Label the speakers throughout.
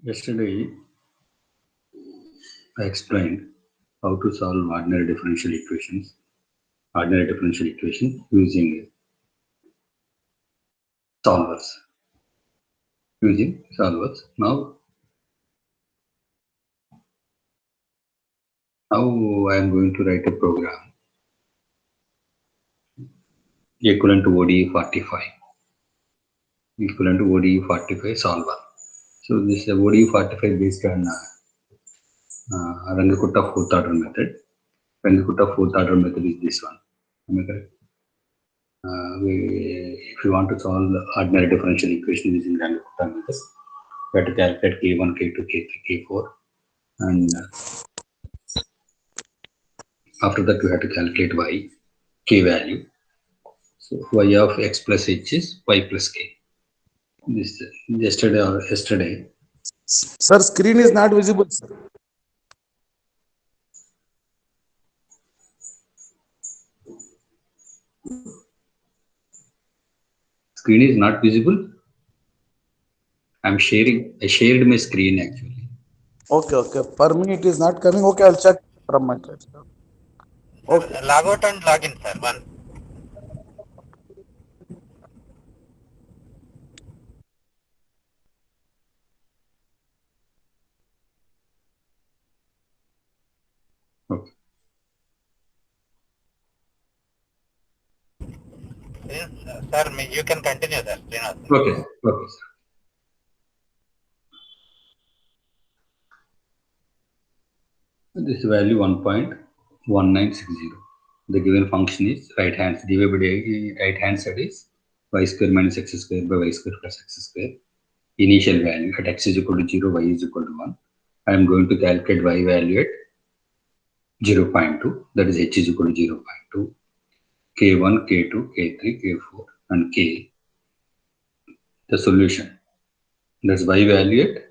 Speaker 1: Yesterday, I explained how to solve ordinary differential equations using solvers. Now I am going to write a program equivalent to ODE45 solver. So this is a ODE45 based on Rangakutta fourth order method. Rangakutta fourth order method is this one. Am I correct? If you want to solve the ordinary differential equation using Rangakutta method, we have to calculate K1, K2, K3, K4, and after that we have to calculate Y, K value. So Y of X plus H is Y plus K. This yesterday.
Speaker 2: Sir, screen is not visible, sir.
Speaker 1: Screen is not visible. I shared my screen actually.
Speaker 2: Okay. For me, it is not coming. Okay, I'll check from my side, sir.
Speaker 3: Okay. Log out and log in, sir. One.
Speaker 1: Okay.
Speaker 3: Sir, you can continue, sir.
Speaker 1: Okay, sir. This value 1.1960. The given function is right hand side is y square minus x square by y square plus x square. Initial value at x is equal to 0, y is equal to 1. I am going to calculate y value at 0.2, that is h is equal to 0.2, k1, k2, k3, k4, and k. The solution, that's y value at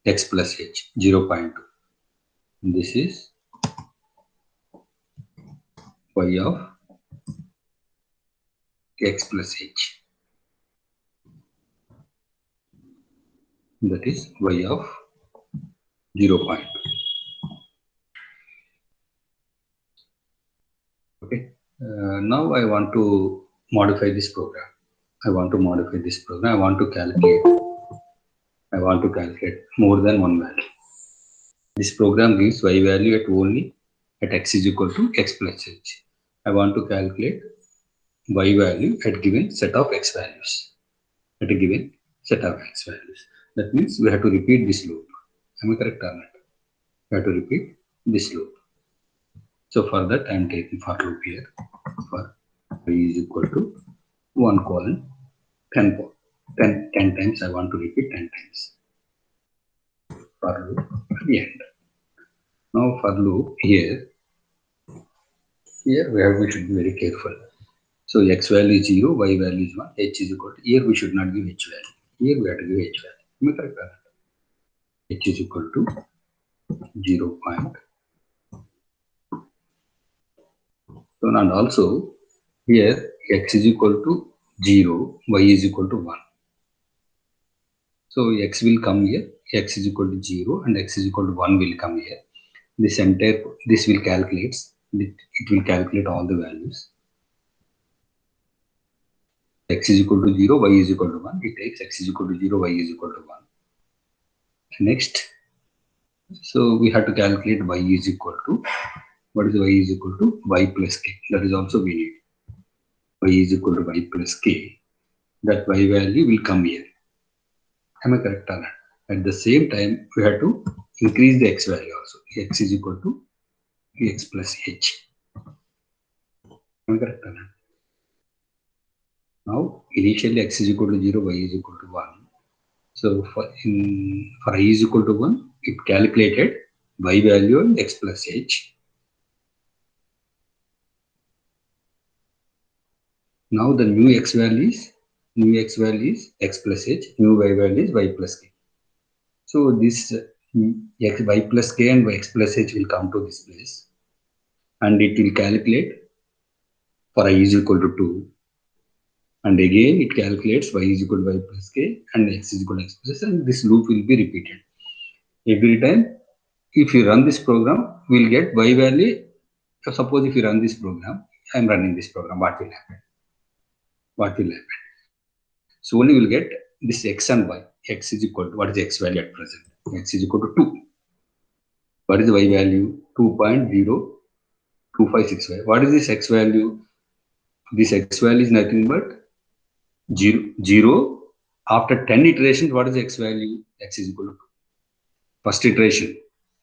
Speaker 1: x plus h, 0.2. This is y of x plus h. That is y of 0.2. Okay. Now I want to modify this program. I want to calculate more than one value. This program gives y value at x is equal to x plus h. I want to calculate y value at given set of x values. That means we have to repeat this loop. Am I correct or not? We have to repeat this loop. So for that I am taking for loop here. For y is equal to 1 colon 10 times. I want to repeat 10 times. For loop at the end. Now for loop here we should be very careful. So x value is 0, y value is 1, h is equal to, here we should not give h value. Here we have to give h value. Am I correct? H is equal to 0. So, and also here x is equal to 0, y is equal to 1. So x will come here, x is equal to 0 and x is equal to 1 will come here. This will calculate all the values. X is equal to 0, y is equal to 1. It takes x is equal to 0, y is equal to 1. Next, so we have to calculate y is equal to, what is y is equal to? Y plus k. That is also we need. Y is equal to y plus k. That y value will come here. Am I correct or not? At the same time, we have to increase the x value also. X is equal to x plus h. Am I correct or not? Now, initially x is equal to 0, y is equal to 1. So for I is equal to 1, it calculated y value and x plus h. Now the new x value is x plus h, new y value is y plus k. So this y plus k and x plus h will come to this place and it will calculate for I is equal to 2 and again it calculates y is equal to y plus k and x is equal to x plus, and this loop will be repeated every time. If you run this program, we'll get y value. So suppose if you run this program, I'm running this program, what will happen? What will happen? So only we'll get this x and y. X is equal to, what is the x value at present? X is equal to 2. What is the y value? 2.02565. What is this x value? This x value is nothing but 0. After 10 iterations, what is the x value? X is equal to 2. First iteration,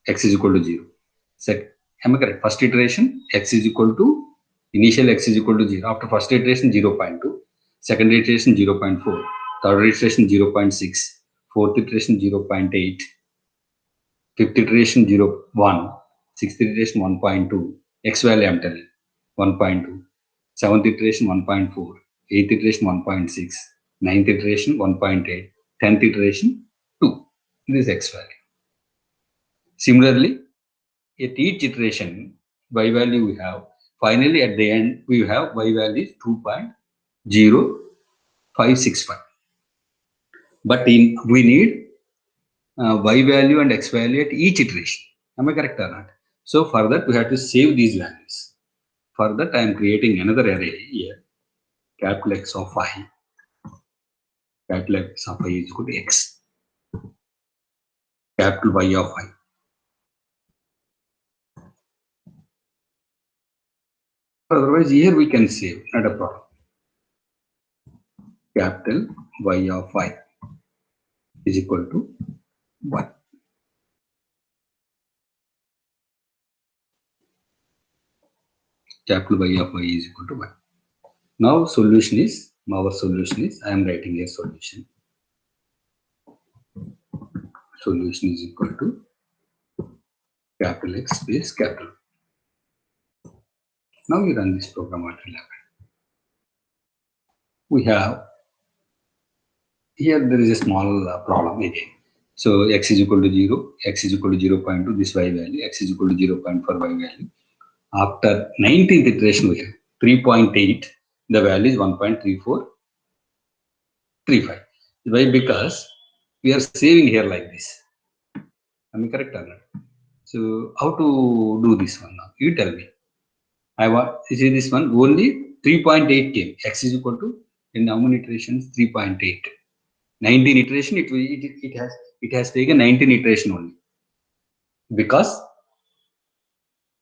Speaker 1: x is equal to 0. Am I correct? First iteration, x is equal to, initial x is equal to 0. After first iteration, 0.2. Second iteration, 0.4. Third iteration, 0.6. Fourth iteration, 0.8. Fifth iteration, 0.1. Sixth iteration, 1.2. X value I'm telling, 1.2. Seventh iteration, 1.4. Eighth iteration, 1.6. Ninth iteration, 1.8. 10th iteration, 2. This x value. Similarly, at each iteration, y value we have. Finally, at the end, we have y value is 2.0565. But we need y value and x value at each iteration. Am I correct or not? So for that, we have to save these values. For that, I am creating another array here. Capital X of I. Capital X of I is equal to x. Capital Y of I. Otherwise, here we can save, not a problem. Capital Y of I is equal to 1. Capital Y of I is equal to 1. Now our solution is, I am writing a solution. Solution is equal to capital X space capital. Now we run this program, what will happen? We have, here there is a small problem again. So x is equal to 0, x is equal to 0.2, this y value, x is equal to 0.4 y value. After 19th iteration, we have 3.8, the value is 1.3435. Why? Because we are saving here like this. Am I correct or not? So how to do this one now? You tell me. I want, you see this one, only 3.8 came. X is equal to, in how many iterations? 3.8. 19 iteration, it has taken 19 iteration only. Because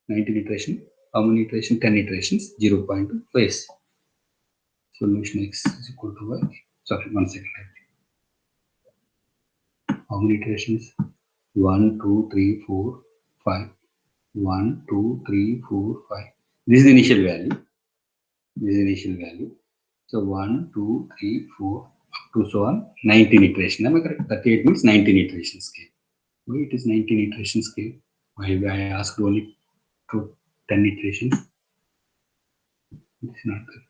Speaker 1: 19 iteration, how many iteration? 10 iterations, 0.2 place. Solution x is equal to y. Sorry, 1 second. How many iterations? 1, 2, 3, 4, 5. 1, 2, 3, 4, 5. This is the initial value. This is the initial value. So 1, 2, 3, 4, up to so on 19 iteration. Am I correct? 38 means 19 iteration scale. Why it is 19 iteration scale? Why I asked only to 10 iterations? It's not good.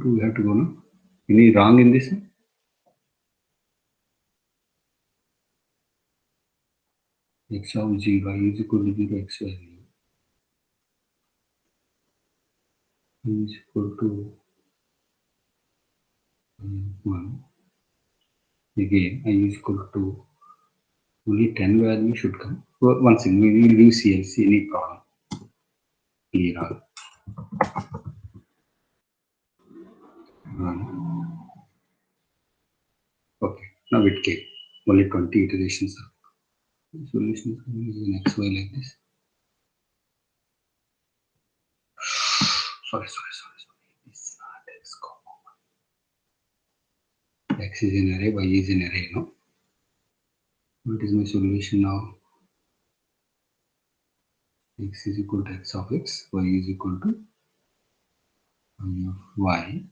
Speaker 1: We have to go now. Any wrong in this? X of 0 is equal to 0 x value is equal to 1. Again, I is equal to only 10 value should come. One thing, we will do CLC, any problem. Clear all. 1. Okay, now it came. Only 20 iterations. The solution is in XY like this. Sorry. It's not X comma. X is an array, Y is an array, no? What is my solution now? X is equal to X of X, Y is equal to Y of Y.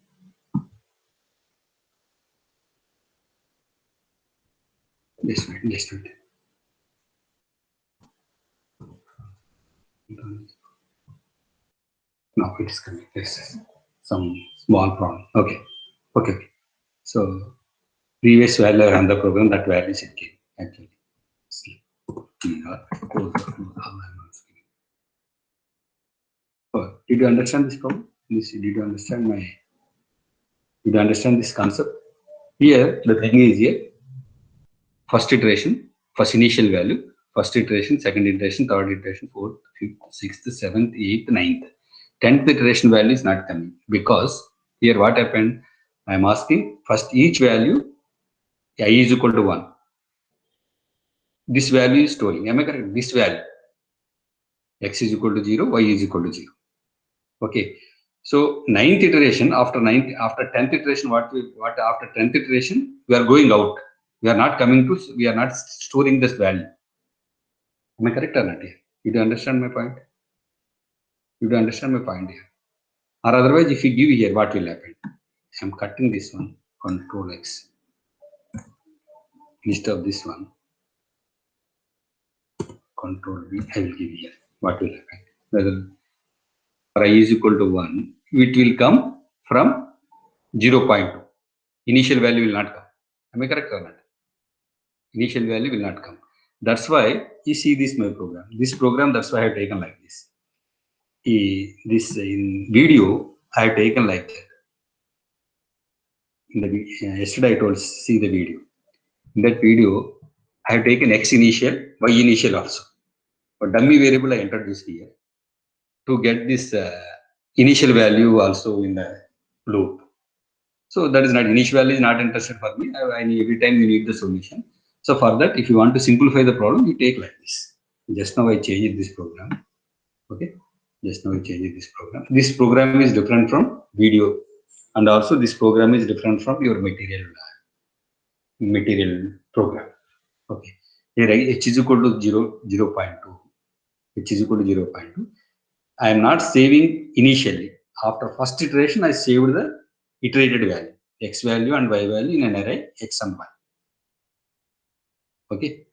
Speaker 1: Just wait. Now it is coming. Yes, some small problem. Okay. So previous value on the program, that value is it came actually. See. Oh, did you understand this problem? Did you understand did you understand this concept? Here, the thing is here, first iteration, first initial value, first iteration, second iteration, third iteration, fourth, fifth, sixth, seventh, eighth, ninth. 10th iteration value is not coming because here what happened? I am asking first each value I is equal to 1. This value is storing. Am I correct? This value x is equal to 0, y is equal to 0. Okay. So ninth iteration after 10th iteration, what after 10th iteration we are going out. We are not storing this value. Am I correct or not here? Did you understand my point? Did you understand my point here? Or otherwise, if you give here, what will happen? I am cutting this one, Control X. Instead of this one, Control V, I will give here. What will happen? Whether I is equal to 1, it will come from 0.2. Initial value will not come. Am I correct or not? Initial value will not come. That's why you see this my program. This program, that's why I have taken like this. This in video, I have taken like that. Yesterday I told see the video. In that video, I have taken x initial, y initial also. But dummy variable I introduced here to get this initial value also in the loop. So that is not initial value is not interested for me. Every time you need the solution. So for that, if you want to simplify the problem, you take like this. Just now I changed this program. Okay. Just now I changed this program. This program is different from video, and also this program is different from your material program. Okay. Here h is equal to 0.2. H is equal to 0.2. I am not saving initially. After first iteration, I saved the iterated value, x value and y value in an array x and y. Okay.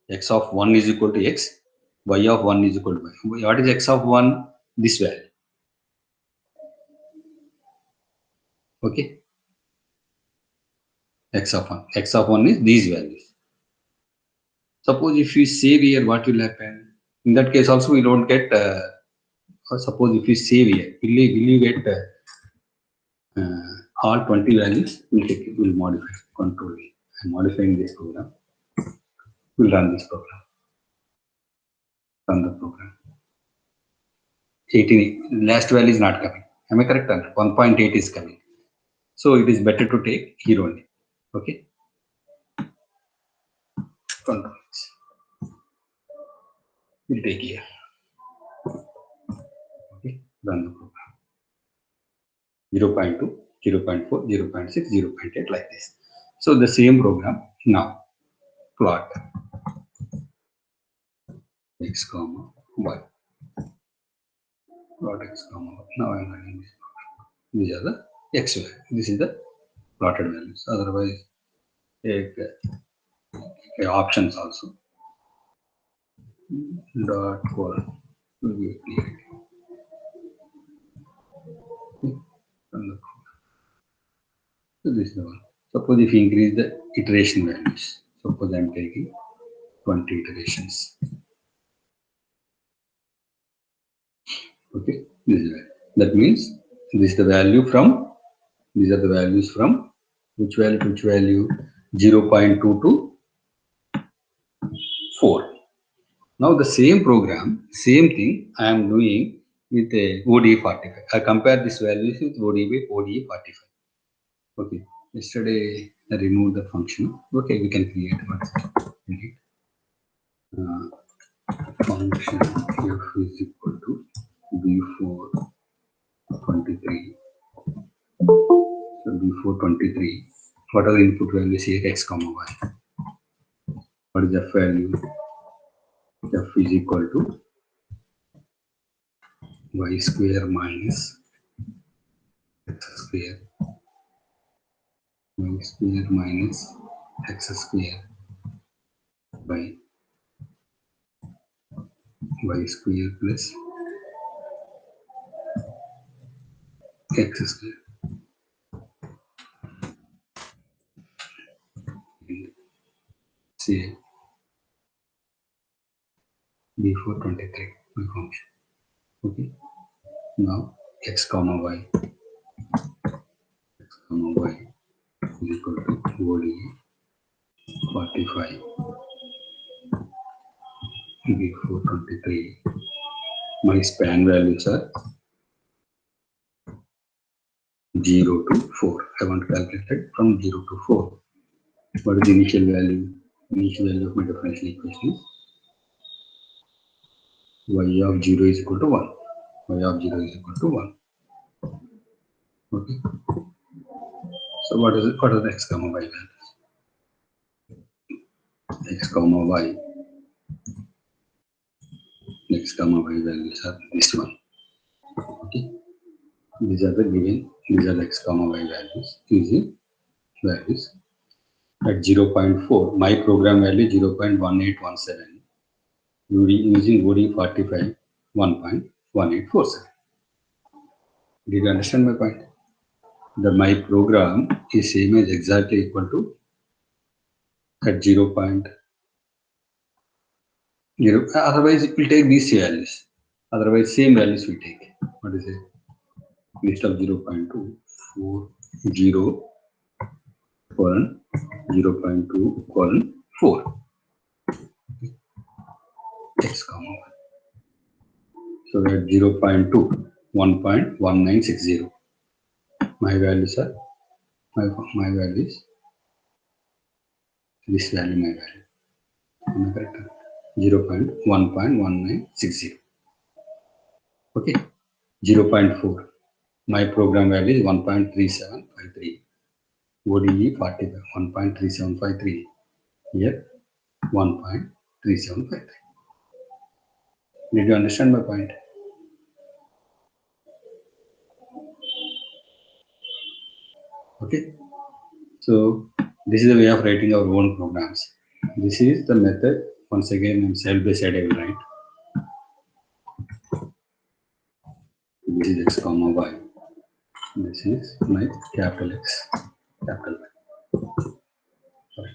Speaker 1: X of 1 is equal to x, y of 1 is equal to y. What is x of 1? This value. Okay. X of 1. X of 1 is these values. Suppose if you save here, what will happen? In that case also we don't get, suppose if you save here, will you get all 20 values? We'll modify, Control V. I'm modifying this program. We'll run this program. Run the program. 18, last value is not coming. Am I correct? 1.8 is coming. So it is better to take here only. Okay. Control X. We'll take here. Okay. Run the program. 0.2, 0.4, 0.6, 0.8 like this. So the same program now plot x comma y. Plot x comma y. Now I am running this program. These are the x value. This is the plotted values. Otherwise, take options also. Dot colon will be clear. So this is the one. Suppose if you increase the iteration values, suppose I am taking 20 iterations. Okay, this is that means this is the value from, these are the values from which value 0.2 to 4. Now the same program, same thing I am doing with a ODE 45. I compare these values with ODE 45. Okay, yesterday I removed the function. Okay, we can create function f is equal to b4 23. So before 23, what are the input values here? X comma y. What is f value? F is equal to y square minus x square. Y square minus x square by y square plus x square. Say before 23 function. Okay. Now x comma y is equal to ODE 45 before 23. My span values are 0 to 4. I want to calculate it from 0 to 4. What is the initial value? Initial value of my differential equation is y of 0 is equal to 1. Y of 0 is equal to 1. Okay. So what is it? What are the x comma y values? X comma y. X comma y values are this one. Okay. These are the given. These are the x comma y values. Using values at 0.4. My program value 0.1817. Using OD 45 1.1847. Did you understand my point? My program is same as exactly equal to at 0.0. Otherwise, it will take these values. Otherwise, same values will take. What is it? List of 0.240 colon 0.2 colon 4. X comma 1. So at 0.2 1.1960. My values are my values. This value my value. Am I correct? 1.1960. Okay. 0.4. My program value is 1.3753. ODE 45 1.3753. Here 1.3753. Did you understand my point? Okay. So this is the way of writing our own programs. This is the method. Once again, I'm side by side I will write. This is x comma y. This is my capital X, capital Y. Sorry.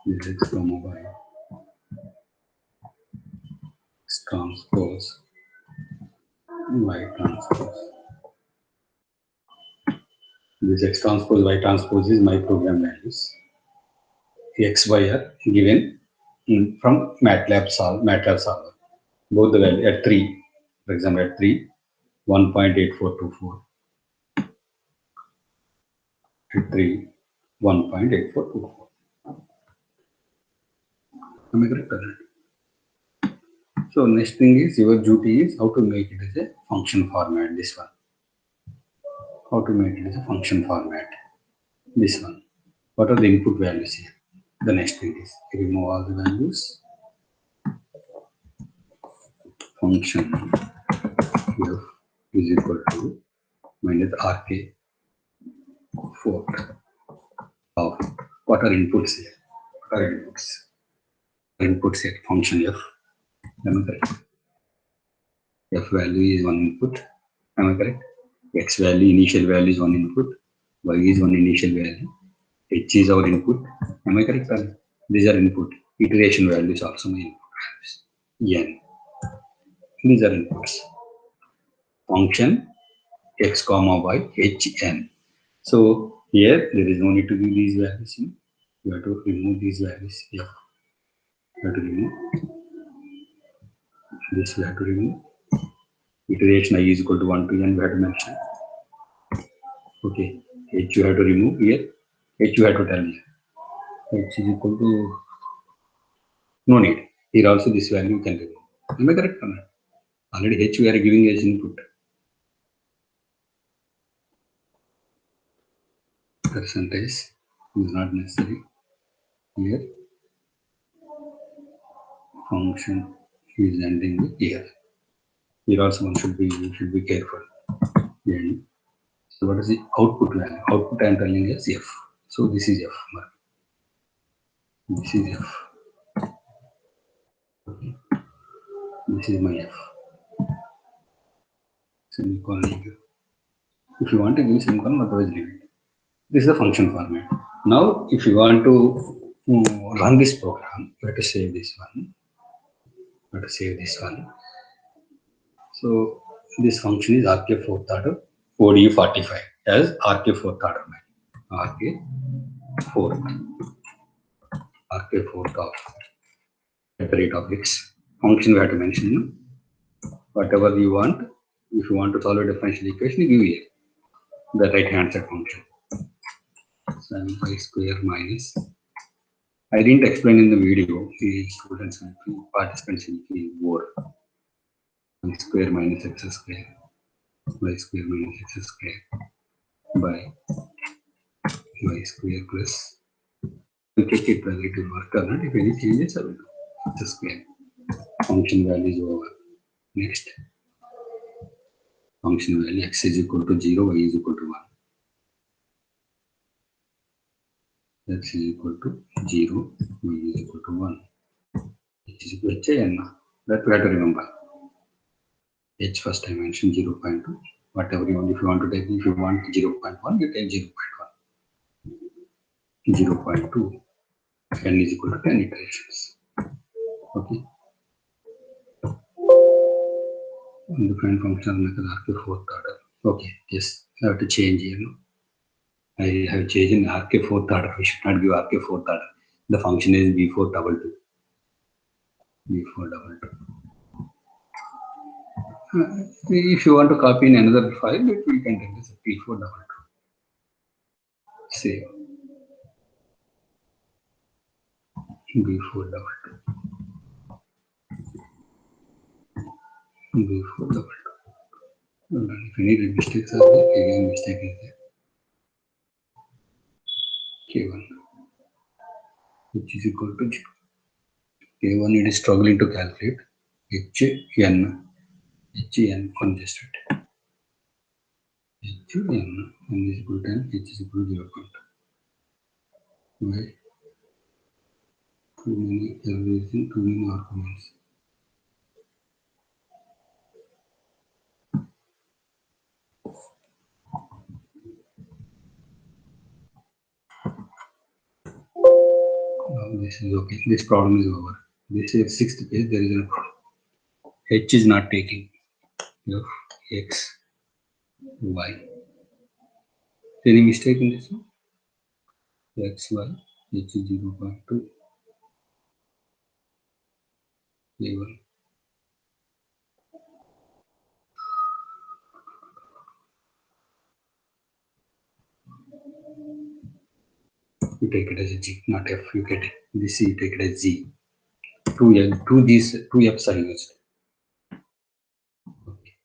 Speaker 1: This is x comma y. X transpose y transpose. This x transpose y transpose is my program values. X, y are given from MATLAB solver. Both the value at 3, for example, at 3, 1.8424. At 3, 1.8424. Am I correct? So next thing is your duty is how to make it as a function format. This one. How to make it as a function format. This one. What are the input values here? The next thing is remove all the values. Function f is equal to minus rk 4 of what are inputs here? What are inputs? Inputs here function f. Am I correct? F value is one input. Am I correct? X value, initial value is one input. Y is one initial value. H is our input. Am I correct? These are input. Iteration values also my input values. N. These are inputs. Function x comma y h n. So here there is no need to give these values. You have to remove these values here. You have to remove this. You have to remove iteration I is equal to 1 to n. We have to mention. Okay. H you have to remove here. H you have to tell me. H is equal to no need. Here also this value you can remove. Am I correct or not? Already H we are giving as input. Percentage is not necessary. Here function is ending with here. Here also one should be careful. And so what is the output value? Output I am telling is f. So this is f. This is f. Okay. This is my f. Semicolon. If you want to give semicolon, otherwise leave it. This is the function format. Now, if you want to run this program, you have to save this one. Let us save this one. So this function is RK fourth order ODE 45 as RK fourth order. RK fourth of at the rate of x. Function we have to mention whatever you want. If you want to solve a differential equation, you give here the right hand side function. 7y square minus. I didn't explain in the video. The students will be participants will be more. Y square minus x square. Y square minus x square by y square plus. We check it whether it will work or not. If any changes, I will do x square. Function value is over. Next. Function value x is equal to 0, y is equal to 1. X is equal to 0, y is equal to 1. H is equal to n. That we have to remember. H first I mentioned 0.2. Whatever you want, if you want to take, if you want 0.1, you take 0.1. 0.2. N is equal to 10 iterations. Okay. Different function RK fourth order. Okay, yes, I have to change here. I have changed in RK fourth order. We should not give RK fourth order. The function is B422. B422. If you want to copy in another file, it will contain this P422. Save. B422. B422. If any mistakes are there, again mistake is there. K1, which is equal to 0. K1 it is struggling to calculate. Hn. Hn congested. Hn. N is equal to 10, H is equal to 0. Why? Too many errors in too many arguments. Now this is okay. This problem is over. This is 6th page. There is a problem. H is not taking of x, y. Any mistake in this one? X, y, H is 0.2, A1. You take it as a G, not F. You get it. This you take it as G. Two F's are used. Okay.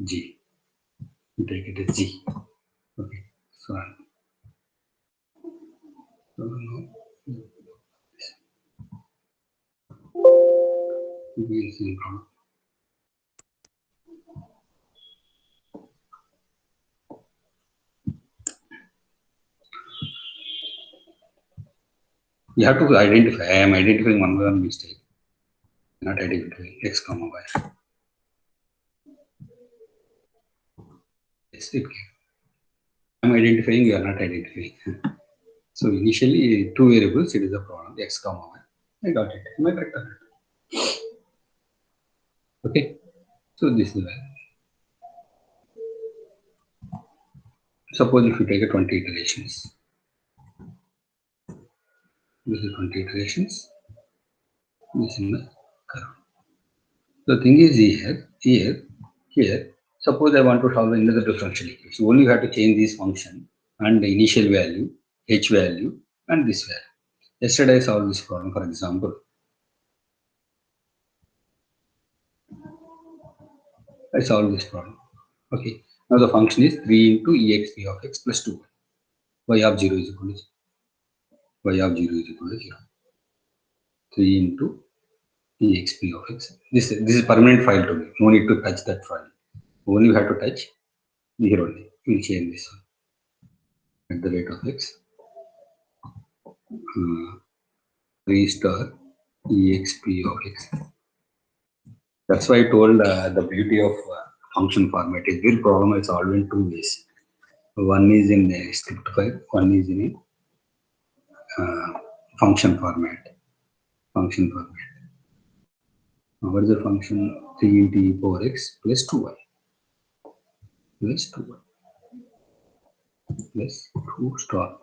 Speaker 1: G. You take it as G. Okay. So now problem. You have to identify. I am identifying one by one mistake. Not identifying x comma y. Yes, it can. I am identifying. You are not identifying. So initially, two variables. It is a problem. X comma y. I got it. Am I correct? Okay. So this is where. Suppose if you take a 20 iterations. This is 20 iterations. This is my curve. The thing is here. Suppose I want to solve another differential equation. Only you have to change this function and the initial value, h value, and this value. Yesterday I solved this problem, for example. I solved this problem. Okay. Now the function is 3 into exp of x plus 2. Y of 0 is equal to 0. Y of 0 is equal to 0. 3 into exp of x. This is permanent file to me. No need to touch that file. Only you have to touch here only. We'll change this one. At the rate of x. 3 star exp of x. That's why I told the beauty of function format is real problem is solved in two ways. One is in a script file, one is in a function format. Now what is the function? 3 into e power x plus 2y plus 2y plus 2 star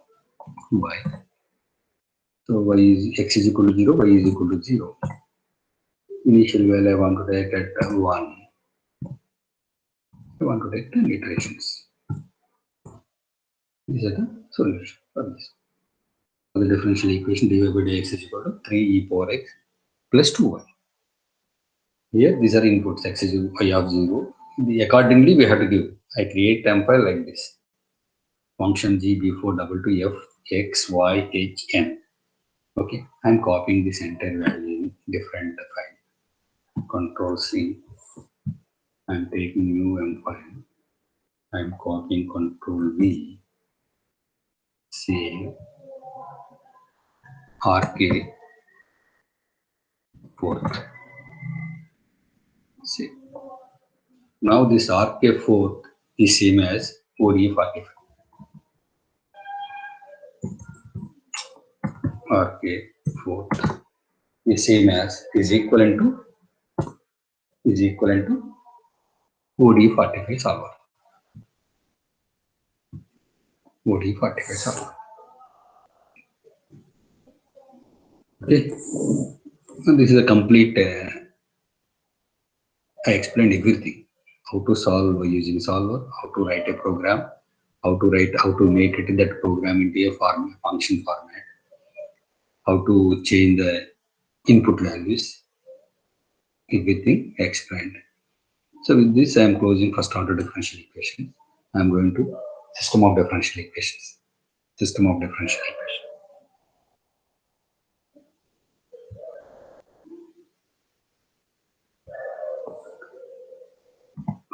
Speaker 1: y. So y is x is equal to 0, y is equal to 0. Initial value I want to take at 1. I want to take 10 iterations. This is the solution for this. For the differential equation dy by dx is equal to 3 e power x plus 2y. Here these are inputs x is y of 0. Accordingly we have to give. I create template like this. Function g before double to f x y h n. Okay, I'm copying this entire value in different file. Control C. I'm taking new M file. I'm copying Control V. Save. RK port. Save. Now this RK port is same as OD45. RK port is same as is equivalent to OD45 solver. OD45 solver. Okay. So this is a complete. I explained everything. How to solve using solver. How to write a program. How to make it that program into a function format. How to change the input values. Everything explained. So with this, I am closing first order differential equation. I am going to system of differential equations. System of differential equations.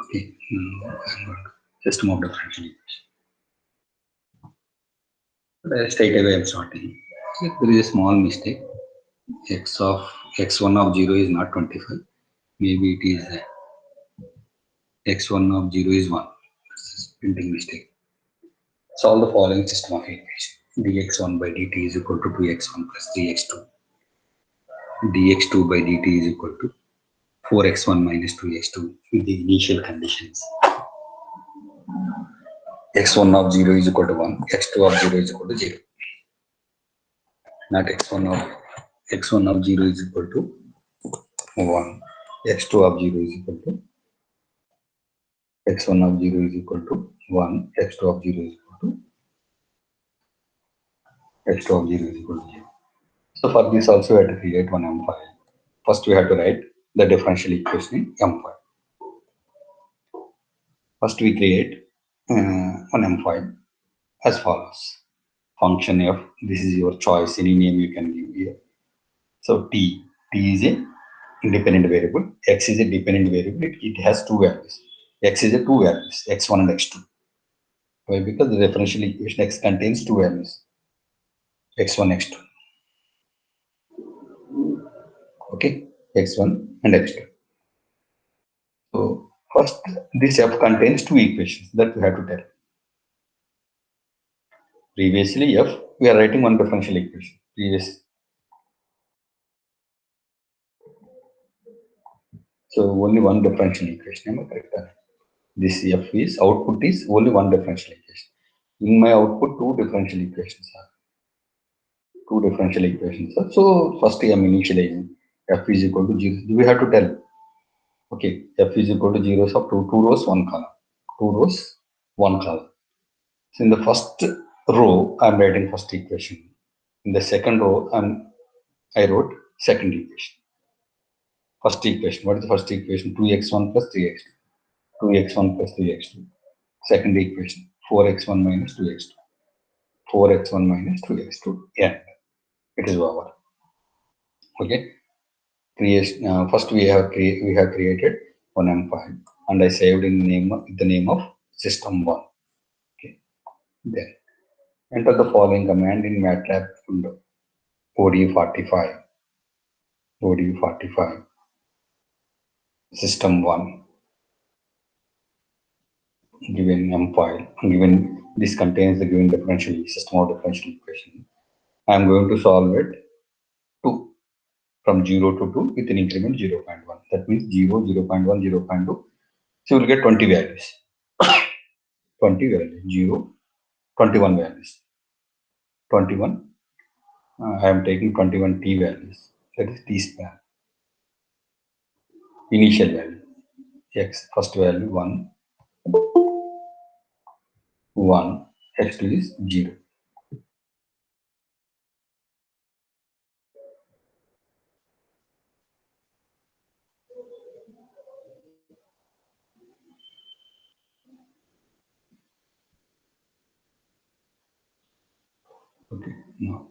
Speaker 1: Okay, now I'm going to system of differential equations. Straight away I'm starting. If there is a small mistake, x1 of 0 is not 25. Maybe it is x1 of 0 is 1. This is printing mistake. Solve the following system of equation. dx1 by dt is equal to 2x1 plus 3x2. dx2 by dt is equal to 4x1 minus 2x2 with the initial conditions. x1 of 0 is equal to 1, x2 of 0 is equal to 0. Not x1 of 0 is equal to 1, x2 of 0 is equal to x1 of 0 is equal to 1, x2 of 0 is equal to x2 of 0 is equal to 0. So for this also we have to create one M file. First we have to write the differential equation in M file. First we create one M file as follows. Function f, this is your choice, any name you can give here. So t is a independent variable, x is a dependent variable, it has two values. X is a two values, x1 and x2. Why? Because the differential equation x contains two values, x1, x2. Okay, x1 and x2. So first, this f contains two equations that we have to tell. Previously, f, we are writing one differential equation. So only one differential equation. Am I correct? This f is output is only one differential equation. In my output, two differential equations are. So first I am initializing f is equal to 0. We have to tell. Okay, f is equal to 0 of two rows, one column. Two rows, one column. So in the first row, I am writing first equation. In the second row, I wrote second equation. First equation. What is the first equation? 2x1 plus 3x2. 2x1 plus 3x2. Second equation. 4x1 minus 2x2. 4x1 minus 2x2. Yeah, it is over. Okay. First we have created one M file, and I saved in the name of system1. Okay. Then enter the following command in MATLAB window. OD45 system1 given M file, given this contains the given differential system of differential equation. I am going to solve it to from 0 to 2 with an increment 0.1. That means 0, 0.1, 0.2. So you will get 20 values. 20 values, 0, 21 values. 21, I am taking 21 t values. That is t span. Initial value, x, first value 1, 1, x2 is 0. Okay, now.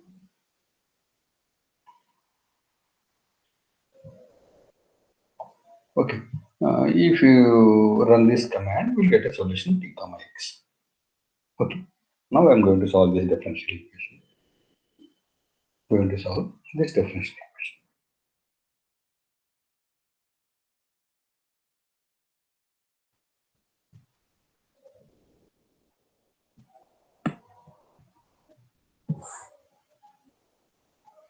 Speaker 1: Okay, if you run this command, we'll get a solution t comma x. Okay, now I'm going to solve this differential equation. Going to solve this differential equation.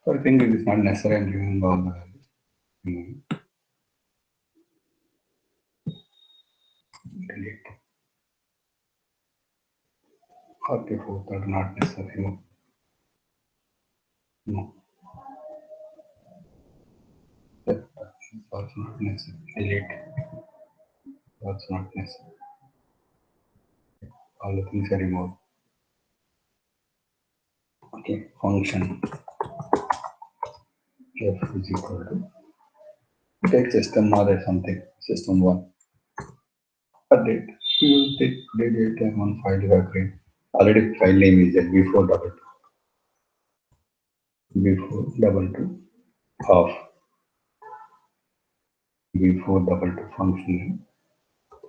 Speaker 1: So I think it is not necessary. I'm giving all the values. Delete. 44, that is not necessary. No. No. That's also not necessary. Delete. That's not necessary. All the things are removed. Okay, function f is equal to take system or something, system 1. Update. You will take date and one file you have created. Already file name is there before double two of before double two function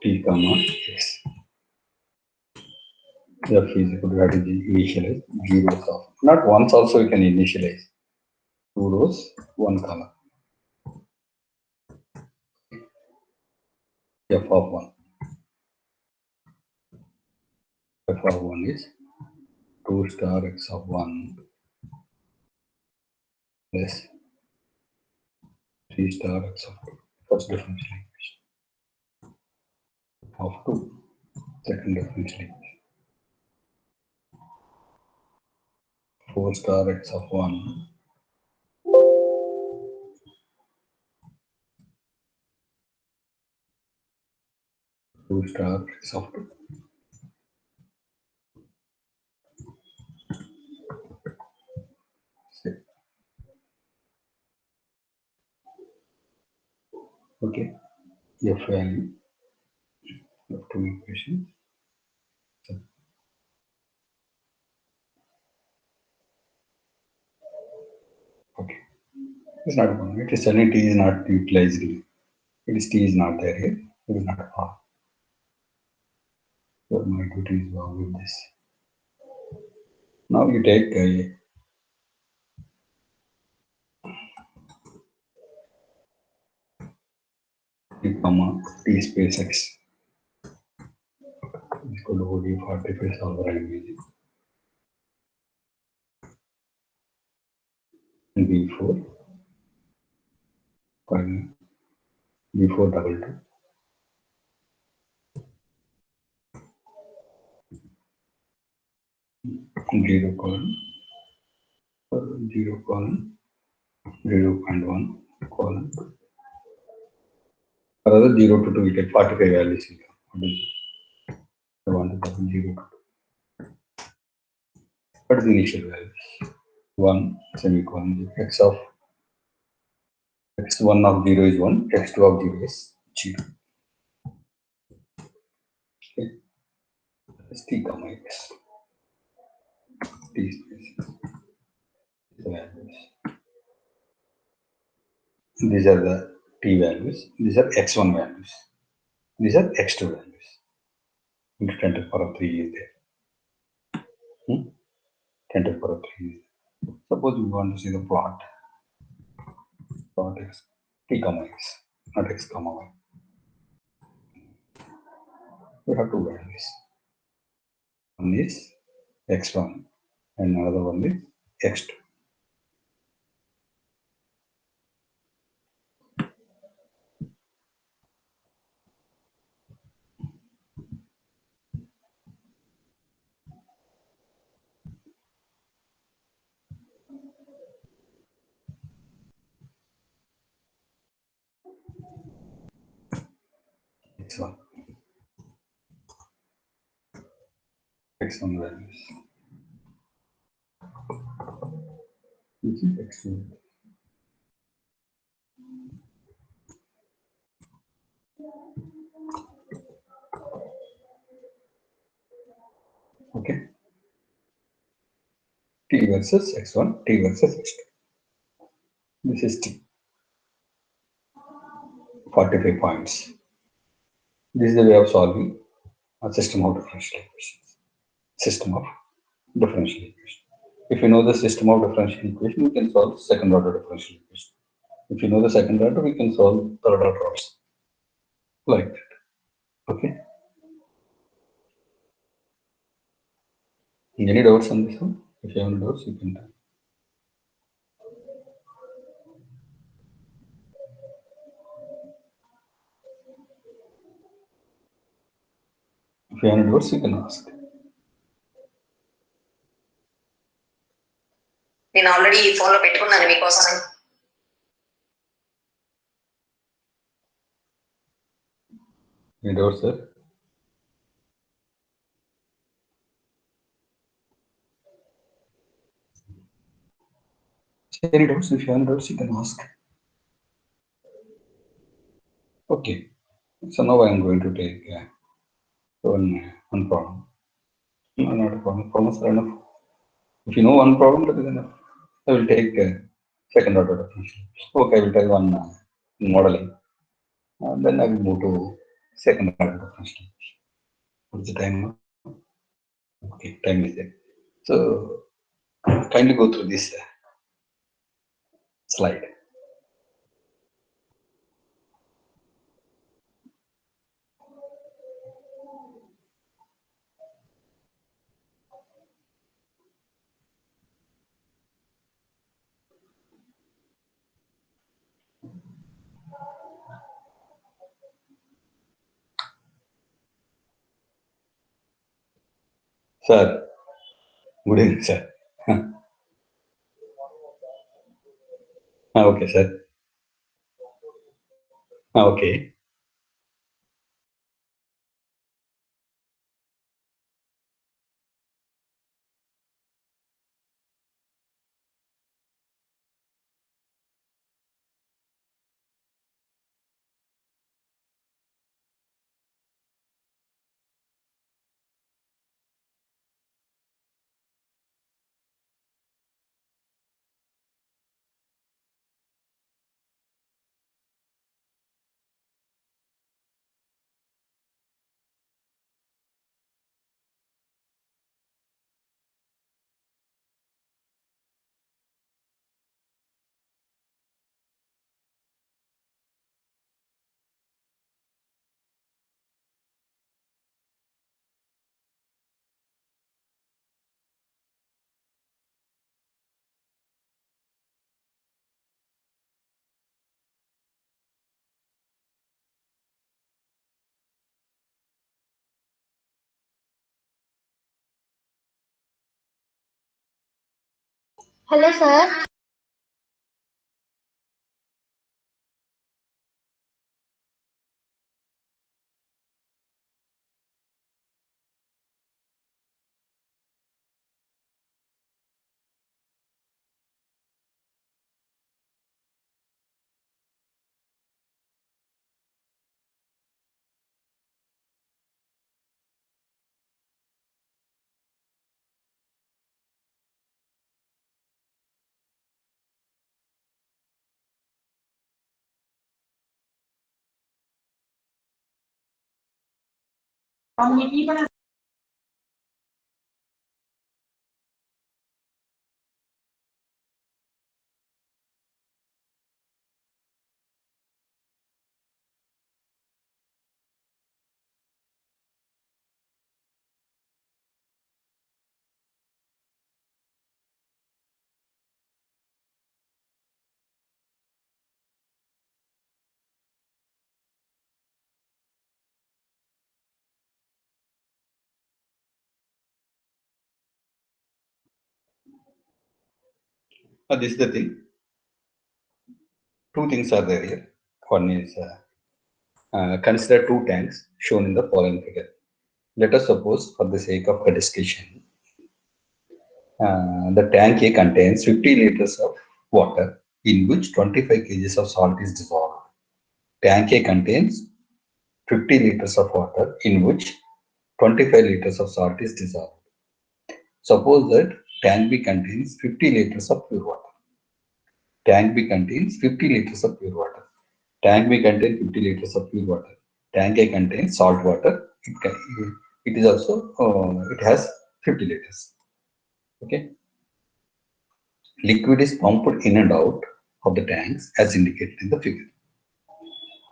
Speaker 1: t comma x. F is equal to that is initialize 0s of not once also you can initialize 2 rows 1 column. F of 1. F of 1 is 2 star x of 1 plus 3 star x of 2. First differential equation. Of 2. Second differential equation. 4 star x of 1 2 star x of 2. Okay, F value of 2 equations. Okay, it's not one. It is telling t is not utilized. It is t is not there here. It is not a part. So my duty is wrong with this. Now you take a t comma t space x. It's called OD45 solver I'm using. B4 B4 double two. Zero colon 0.1 colon rather 0 to 2 we get 45 values here. I want to double 0 to 2. What is the initial values? 1 semicolon x of x1 of 0 is 1, x2 of 0 is 0. Okay. That's t comma x. T space. The values. These are the t values. These are x1 values. These are x2 values. 10 to the power of 3 is there. 10 to the power of 3 is there. Suppose we want to see the plot. Plot x t comma x, not x comma y. We have two values. One is x1 and another one is x2. x1 values, which is x2. Okay. T versus x1, T versus x2. This is T. 45 points. This is the way of solving a system of differential equations. System of differential equation. If you know the system of differential equation, we can solve second order differential equation. If you know the second order, we can solve third order also. Like that. Okay. Any doubts on this one? If you have any doubts, you can tell. If you have any doubts, you can ask.
Speaker 4: నేను already ఈ phone లో పెట్టుకున్నాను మీకోసం.
Speaker 1: Any doubts, sir? Any doubts? If you have any doubts, you can ask. Okay. So now I am going to take one problem. No, not a problem. Problems are enough. If you know one problem, that is enough. I will take second order differential. Okay, I will try one modeling. Then I will move to second order differential. What's the time now? Okay, time is there. So kindly go through this slide. Sir, good evening, sir. Okay, sir. Okay.
Speaker 5: Hello, sir.
Speaker 1: This is the thing. Two things are there here. One is consider two tanks shown in the following figure. Let us suppose, for the sake of the discussion, the tank A contains 50 liters of water in which 25 kgs of salt is dissolved. Tank A contains 50 liters of water in which 25 liters of salt is dissolved. Suppose that tank B contains 50 liters of pure water. Tank B contains 50 liters of pure water. Tank B contains 50 liters of pure water. Tank A contains salt water. It is also it has 50 liters. Okay. Liquid is pumped in and out of the tanks as indicated in the figure.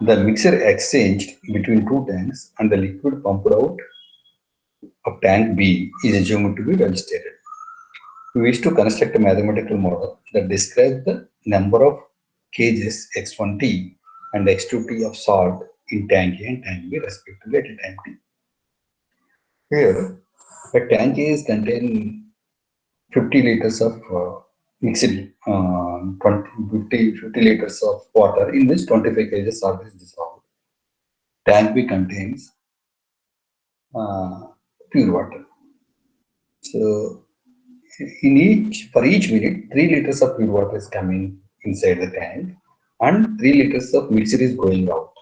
Speaker 1: The mixture exchanged between two tanks and the liquid pumped out of tank B is assumed to be well stated. We wish to construct a mathematical model that describes the number of kgs x1t and x2t of salt in tank A and tank B respectively at a time t. Here, a tank A is containing 50 liters of mixed 50 liters of water in which 25 kg salt is dissolved. Tank B contains pure water. So for each minute, 3 liters of pure water is coming inside the tank and 3 liters of mixture is going out.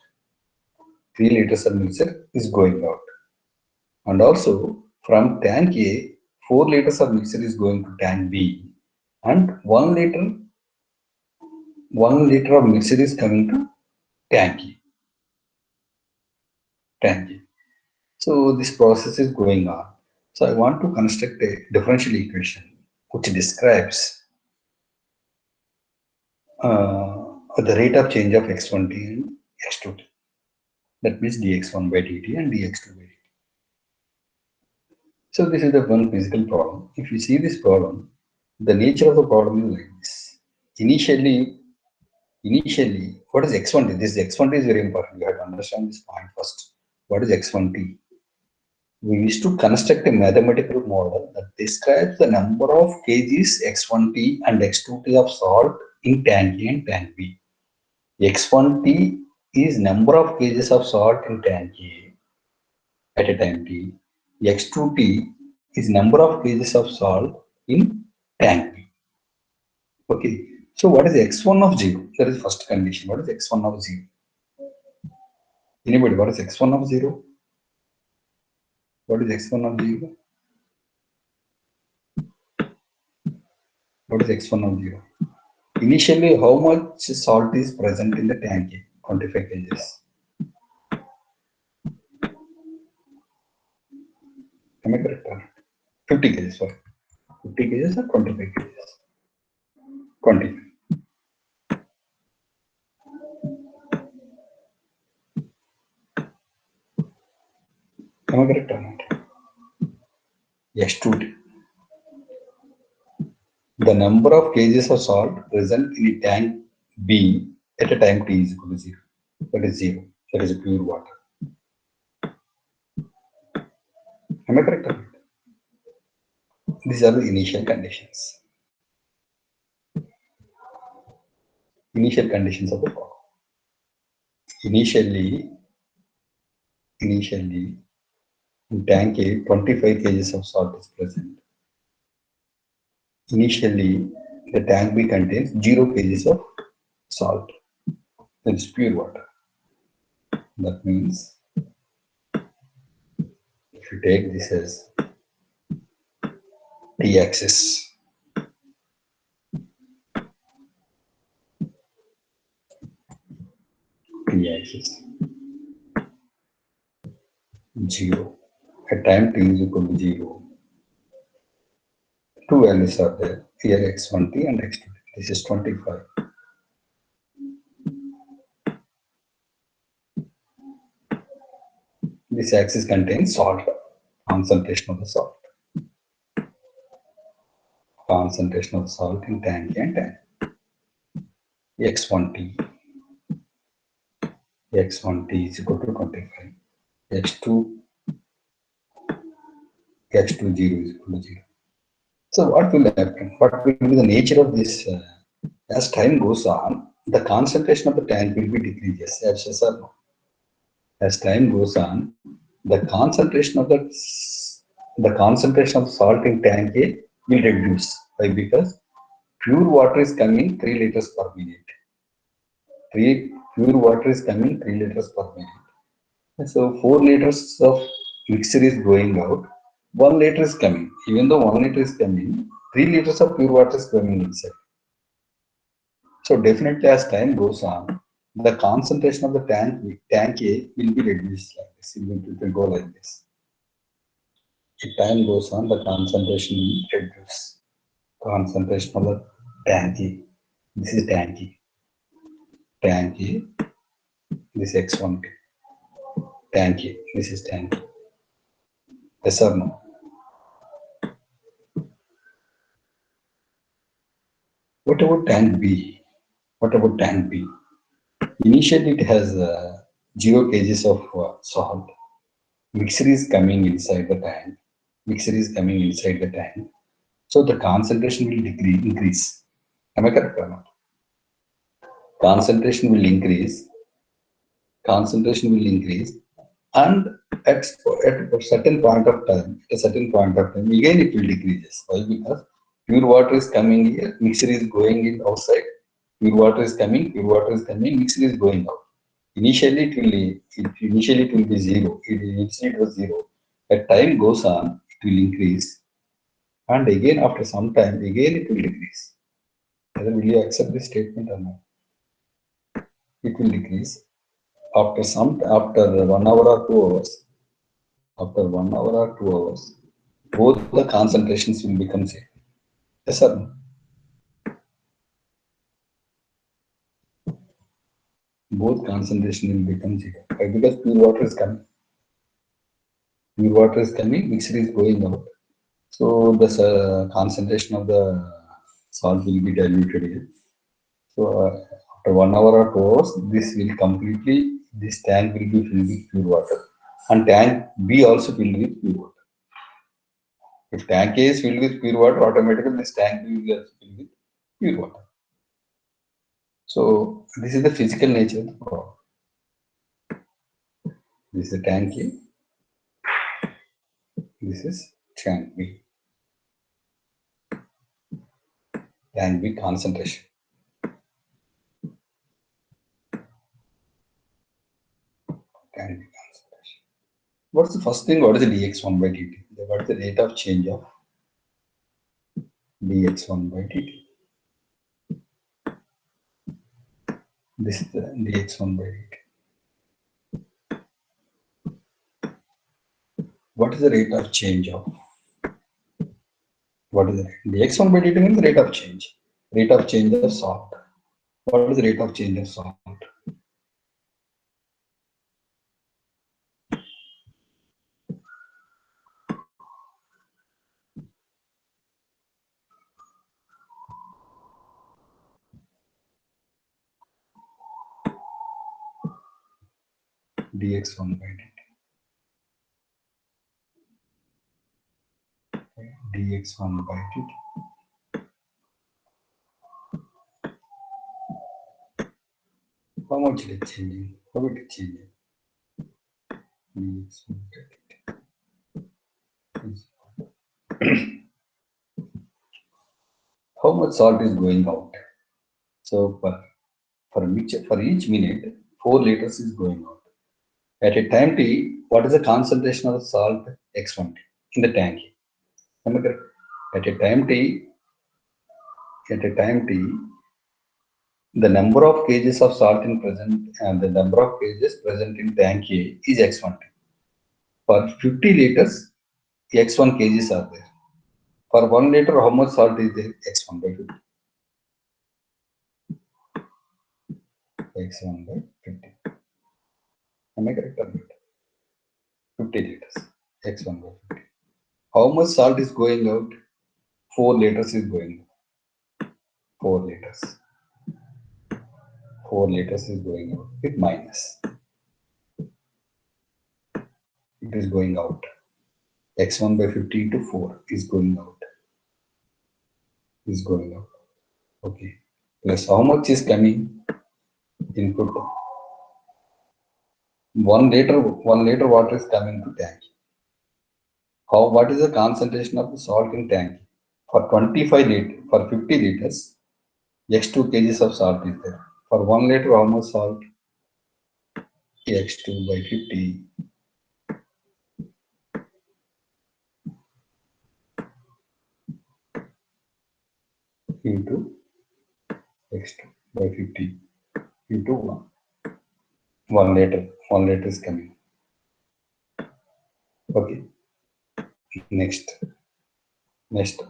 Speaker 1: 3 liters of mixture is going out. And also from tank A, 4 liters of mixture is going to tank B and 1 liter of mixture is coming to tank A. So this process is going on. So I want to construct a differential equation which describes the rate of change of x1t and x2t. That means dx1 by dt and dx2 by dt. So this is the one physical problem. If you see this problem, the nature of the problem is like this. Initially, what is x1t? This x1t is very important. You have to understand this point first. What is x1t? We wish to construct a mathematical model that describes the number of kgs x1t and x2t of salt in tank A and tank B. x1t is number of kgs of salt in tank A at a time t. x2t is number of kgs of salt in tank B. Okay. So what is x1 of 0? That is first condition. What is x1 of 0? Anybody? What is x1 of 0? What is x1 of 0? What is x1 of 0? Initially, how much salt is present in the tank A? 25 kgs. Am I correct? 50 kgs, sorry. 50 kgs or 25 kgs? 20. Am I correct or not? Yes, 2. The number of kgs of salt present in a tank B at a time t is equal to 0. That is 0. That is pure water. Am I correct or not? These are the initial conditions. Initial conditions of the problem. Initially, in tank A, 25 kgs of salt is present. Initially, the tank B contains 0 kgs of salt. That is pure water. That means if you take this as t-axis, t-axis 0. At time t is equal to 0. Two values are there. Here x1t and x2t. This is 25. This axis contains salt, concentration of the salt. Concentration of salt in tank A and tank. x1t is equal to 25. x20 is equal to 0. So what will happen? What will be the nature of this? As time goes on, the concentration of the tank will be decreases. Yes or no? As time goes on, the concentration of salt in tank A will reduce. Why? Because pure water is coming 3 liters per minute. Pure water is coming 3 liters per minute. So 4 liters of mixture is going out. 1 liter is coming. Even though 1 liter is coming, 3 liters of pure water is coming inside. So definitely as time goes on, the concentration of the tank A will be reduced like this. It will go like this. As time goes on, the concentration will reduce. Concentration of the tank A. This is tank A. Tank A. This is X1. Tank A. This is tank A. Yes or no? What about tank B? What about tank B? Initially, it has 0 kgs of salt. Mixture is coming inside the tank. Mixture is coming inside the tank. So the concentration will increase. Am I correct or not? Concentration will increase. Concentration will increase, and at a certain point of time, again it will decrease. Why? Because pure water is coming here, mixture is going in outside. Pure water is coming, mixture is going out. Initially it will be zero. Initially it was zero. As time goes on, it will increase, and again after some time, again it will decrease. Whether will you accept this statement or not? It will decrease after 1 hour or 2 hours. After 1 hour or 2 hours, both the concentrations will become same. Yes, sir. Both concentration will become zero. Why? Because pure water is coming. Pure water is coming, mixture is going out. So the concentration of the salt will be diluted here. So after 1 hour or 2 hours, this tank will be filled with pure water, and tank B also filled with pure water. If tank A is filled with pure water, automatically this tank B will be also filled with pure water. So this is the physical nature of the problem. This is the tank A. This is tank B. Tank B concentration. Tank B concentration. What's the first thing? What is the dx1 by dt? What is the rate of change of dx1 by dt? This is the dx1 by dt. What is the rate of change of? What is the rate? dx1 by dt means the rate of change. Rate of change of salt. What is the rate of change of salt? dx1 by dt. dx1 by dt. How much it is changing? How it is changing? dx1 by dt. How much salt is going out? So for each minute, 4 liters is going out. At a time t, what is the concentration of salt x1 in the tank? Am I correct? At a time t, the number of kgs of salt in present and the number of kgs present in tank A is x1. For 50 liters, x1 kgs are there. For 1 liter, how much salt is there? X1 by 50. X1 by 50. Am I correct or not? 50 liters. X1 by 50. How much salt is going out? 4 liters is going out. 4 liters. 4 liters is going out with minus. It is going out. X1 by 50 into 4 is going out. Is going out. Okay. Plus how much is coming? Input. 1 liter water is coming to tank. What is the concentration of the salt in tank? For 25 liters, for 50 liters, x2 kgs of salt is there. For 1 liter, how much salt? x2 by 50 into x2 by 50 into 1 liter. 1 liter is coming. Okay. Next,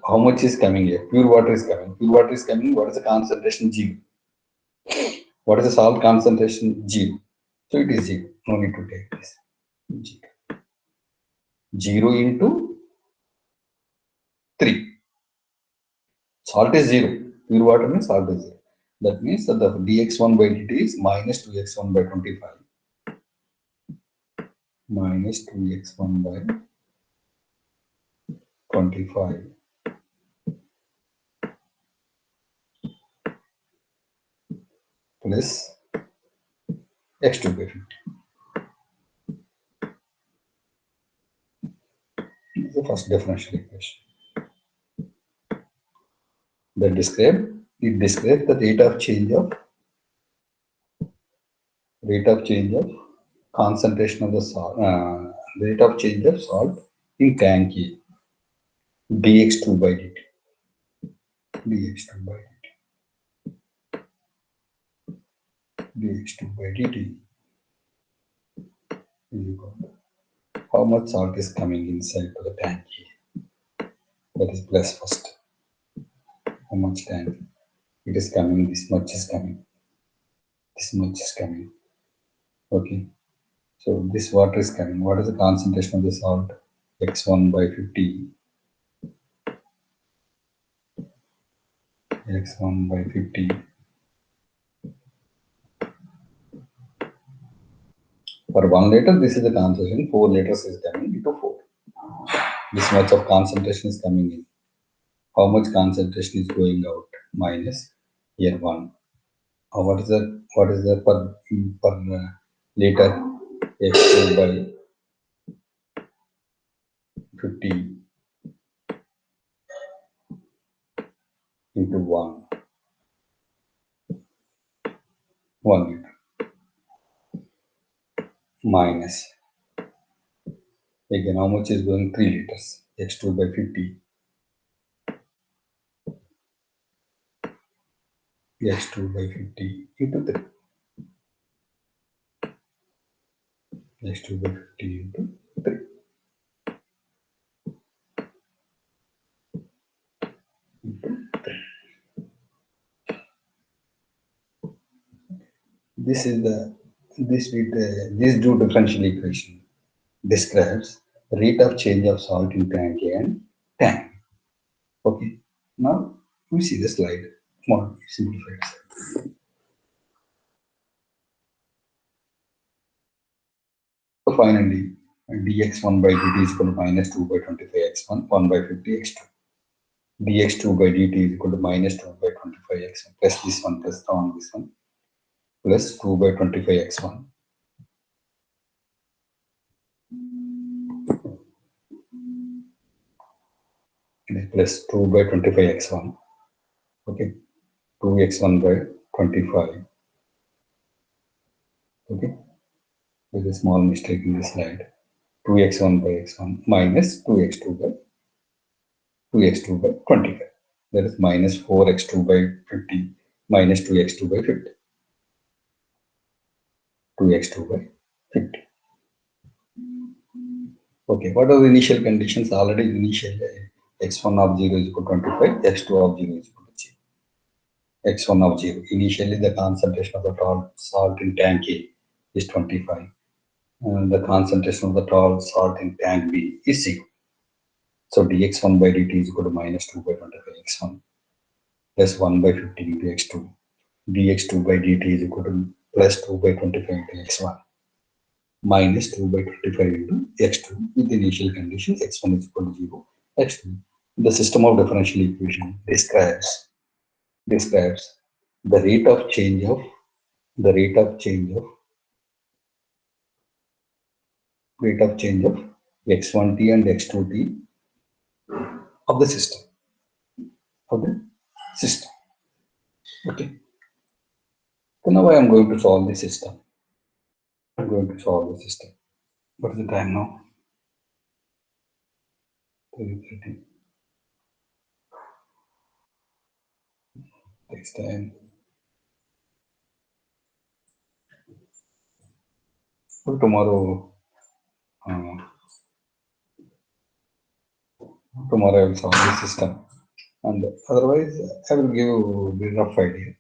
Speaker 1: how much is coming here? Pure water is coming. Pure water is coming. What is the concentration? 0. What is the salt concentration? 0. So it is 0. No need to take this. 0 into 3. Salt is 0. Pure water means salt is 0. That means that the dx1 by dt is minus 2x1 by 25. Minus 2x1 by 25 plus x2 by 50. This is the first differential equation. It describes the rate of change of concentration of the salt, rate of change of salt in tank A, dx2 by dt. dx2 by dt is equal to how much salt is coming inside to the tank A. That is plus first. How much tank? It is coming, this much is coming. This much is coming. Okay. So this water is coming. What is the concentration of the salt? x1 by 50. x1 by 50. For 1 liter, this is the concentration. 4 liters is coming into 4. This much of concentration is coming in. How much concentration is going out? Minus here 1. What is the per liter? x2 by 50 into 1 liter minus again how much is going 3 liters x2 by 50 x2 by 50 into 3 x2 by 50 into 3 into 3. This is this two differential equation describes rate of change of salt in tank A and tank. Okay, now we see the slide more simplified. So finally, dx1 by dt is equal to minus 2 by 25 x1, 1 by 50 x2. dx2 by dt is equal to minus 2 by 25 x1 plus this one plus on this one plus 2 by 25 x1 plus 2 by 25 x1. Okay, 2x1 by 25. Okay, there's a small mistake in this slide. 2x1 by x1 minus 2x2 by 25. That is minus 4x2 by 50 minus 2x2 by 50. 2x2 by 50. Okay, what are the initial conditions? Already initially x1 of 0 is equal to 25, x2 of 0 is equal to 0. x1 of 0. Initially, the concentration of the salt in tank A is 25. And the concentration of the salt in tank B is 0. So dx1 by dt is equal to minus 2 by 25 x1 plus 1 by 50 into x2. dx2 by dt is equal to plus 2 by 25 into x1 minus 2 by 25 into x2 with the initial condition x1 is equal to 0, x2. The system of differential equation describes the rate of change of rate of change of x1t and x2t of the system. Okay. So now I am going to solve the system. I'm going to solve the system. What is the time now? 3:30. Next time. So tomorrow I will solve the system. And otherwise, I will give you the rough idea.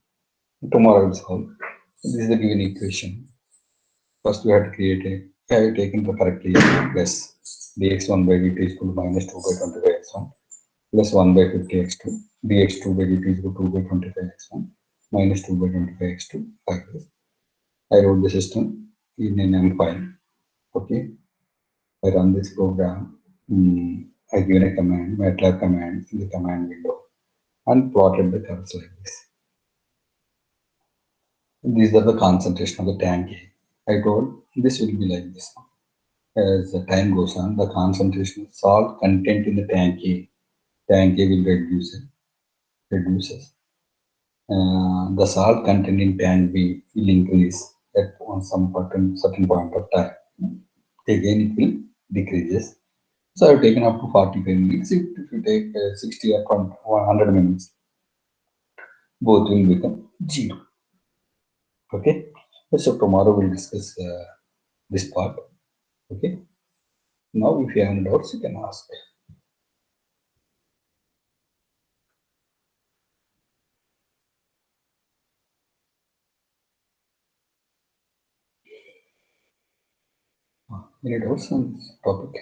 Speaker 1: Tomorrow I will solve. This is the given equation. First, we have to create a, I have taken the correctly plus dx1 by dt is equal to minus 2 by 25x1 plus 1 by 50x2 dx2 by dt is equal to 2 by 25x1 minus 2 by 25x2 like this. I wrote the system in an M file. Okay. I run this program. I given a command, MATLAB command in the command window and plotted the curves like this. These are the concentration of the tank A. I told this will be like this. As the time goes on, the concentration of salt content in the tank A will reduces. The salt content in tank B will increase at some certain point of time. Again, it will decreases. So I've taken up to 45 minutes. If you take 60 or 100 minutes, both will become 0. Okay. So tomorrow we'll discuss this part. Okay. Now, if you have any doubts, you can ask. Any doubts on this topic?